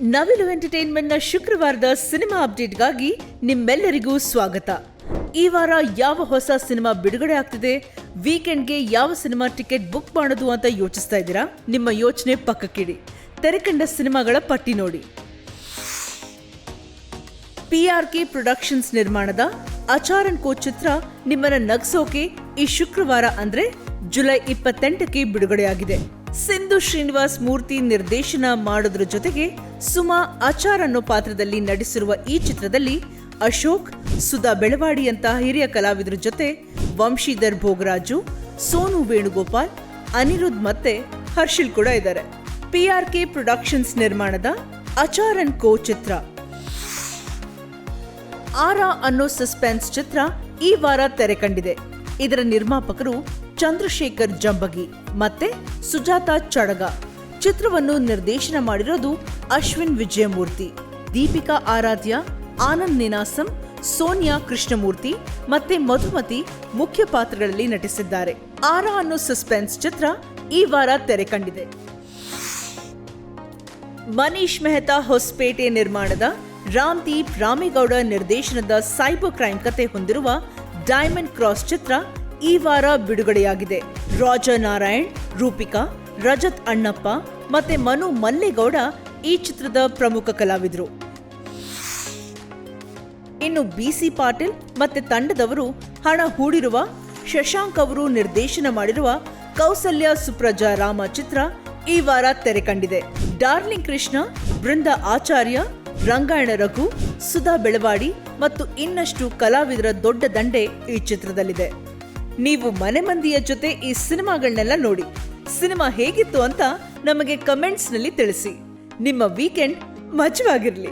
ನವಿಲು ಎಂಟರ್ಟೈನ್ಮೆಂಟ್ನ ಶುಕ್ರವಾರದ ಸಿನಿಮಾ ಅಪ್ಡೇಟ್ಗಾಗಿ ನಿಮ್ಮೆಲ್ಲರಿಗೂ ಸ್ವಾಗತ. ಈ ವಾರ ಯಾವ ಹೊಸ ಸಿನಿಮಾ ಬಿಡುಗಡೆ ಆಗ್ತಿದೆ, ವೀಕೆಂಡ್ಗೆ ಯಾವ ಸಿನಿಮಾ ಟಿಕೆಟ್ ಬುಕ್ ಮಾಡೋದು ಅಂತ ಯೋಚಿಸ್ತಾ ಇದ್ದೀರಾ? ನಿಮ್ಮ ಯೋಚನೆ ಪಕ್ಕಕ್ಕಿಡಿ. ತೆರೆಕಂಡ ಸಿನಿಮಾಗಳ ಪಟ್ಟಿ ನೋಡಿ. PRK ಪ್ರೊಡಕ್ಷನ್ಸ್ ನಿರ್ಮಾಣದ ಆಚಾರನ್ ಕೋ ಚಿತ್ರ ನಿಮ್ಮನ್ನ ನಗ್ಸೋಕೆ ಈ ಶುಕ್ರವಾರ ಅಂದ್ರೆ ಜುಲೈ 28ಕ್ಕೆ ಬಿಡುಗಡೆಯಾಗಿದೆ. ಸಿಂಧು ಶ್ರೀನಿವಾಸ್ ಮೂರ್ತಿ ನಿರ್ದೇಶನ ಮಾಡೋದ್ರ ಜೊತೆಗೆ ಸುಮಾ ಆಚಾರ್ ಅನ್ನೋ ಪಾತ್ರದಲ್ಲಿ ನಟಿಸಿರುವ ಈ ಚಿತ್ರದಲ್ಲಿ ಅಶೋಕ್, ಸುಧಾ ಬೆಳವಾಡಿ ಅಂತ ಹಿರಿಯ ಕಲಾವಿದರ ಜೊತೆ ವಂಶೀಧರ್ ಭೋಗರಾಜು, ಸೋನು ವೇಣುಗೋಪಾಲ್, ಅನಿರುದ್ಧ್ ಮತ್ತೆ ಹರ್ಷಿಲ್ ಕೂಡ ಇದ್ದಾರೆ. PRK ಪ್ರೊಡಕ್ಷನ್ಸ್ ನಿರ್ಮಾಣದ ಆಚಾರನ್ ಕೋ ಚಿತ್ರ ಆರಾ ಅನ್ನೋ ಸಸ್ಪೆನ್ಸ್ ಚಿತ್ರ ಈ ವಾರ ತೆರೆ ಕಂಡಿದೆ. ಇದರ ನಿರ್ಮಾಪಕರು ಚಂದ್ರಶೇಖರ್ ಜಂಬಗಿ ಮತ್ತೆ ಸುಜಾತಾ ಚಡಗ. ಚಿತ್ರವನ್ನು ನಿರ್ದೇಶನ ಮಾಡಿರೋದು ಅಶ್ವಿನ್ ವಿಜಯಮೂರ್ತಿ. ದೀಪಿಕಾ ಆರಾಧ್ಯ, ಆನಂದ್ ನಿನಾಸಂ, ಸೋನಿಯಾ ಕೃಷ್ಣಮೂರ್ತಿ ಮತ್ತೆ ಮಧುಮತಿ ಮುಖ್ಯ ಪಾತ್ರಗಳಲ್ಲಿ ನಟಿಸಿದ್ದಾರೆ. ಆರಾ ಅನ್ನೋ ಸಸ್ಪೆನ್ಸ್ ಚಿತ್ರ ಈ ವಾರ ತೆರೆ ಕಂಡಿದೆ. ಮನೀಶ್ ಮೆಹ್ತಾ ಹೊಸಪೇಟೆ ನಿರ್ಮಾಣದ ರಾಮ್ದೀಪ್ ರಾಮೇಗೌಡ ನಿರ್ದೇಶನದ ಸೈಬರ್ ಕ್ರೈಮ್ ಕತೆ ಹೊಂದಿರುವ ಡೈಮಂಡ್ ಕ್ರಾಸ್ ಚಿತ್ರ ಈ ವಾರ ಬಿಡುಗಡೆಯಾಗಿದೆ. ರಾಜಾ ನಾರಾಯಣ್, ರೂಪಿಕಾ, ರಜತ್ ಅಣ್ಣಪ್ಪ ಮತ್ತೆ ಮನು ಮಲ್ಲೇಗೌಡ ಈ ಚಿತ್ರದ ಪ್ರಮುಖ ಕಲಾವಿದರು. ಇನ್ನು BC ಪಾಟೀಲ್ ಮತ್ತೆ ತಂಡದವರು ಹಣ ಹೂಡಿರುವ ಶಶಾಂಕ್ ಅವರು ನಿರ್ದೇಶನ ಮಾಡಿರುವ ಕೌಸಲ್ಯ ಸುಪ್ರಜಾ ರಾಮ ಚಿತ್ರ ಈ ವಾರ ತೆರೆ ಕಂಡಿದೆ. ಡಾರ್ಲಿಂಗ್ ಕೃಷ್ಣ, ಬೃಂದಾ ಆಚಾರ್ಯ, ರಂಗಾಯಣ ರಘು, ಸುಧಾ ಬೆಳವಾಡಿ ಮತ್ತು ಇನ್ನಷ್ಟು ಕಲಾವಿದರ ದೊಡ್ಡ ದಂಡೆ ಈ ಚಿತ್ರದಲ್ಲಿದೆ. ನೀವು ಮನೆ ಮಂದಿಯ ಜೊತೆ ಈ ಸಿನಿಮಾಗಳನ್ನೆಲ್ಲ ನೋಡಿ. ಸಿನಿಮಾ ಹೇಗಿತ್ತು ಅಂತ ನಮಗೆ ಕಮೆಂಟ್ಸ್ನಲ್ಲಿ ತಿಳಿಸಿ. ನಿಮ್ಮ ವೀಕೆಂಡ್ ಮಜವಾಗಿರಲಿ.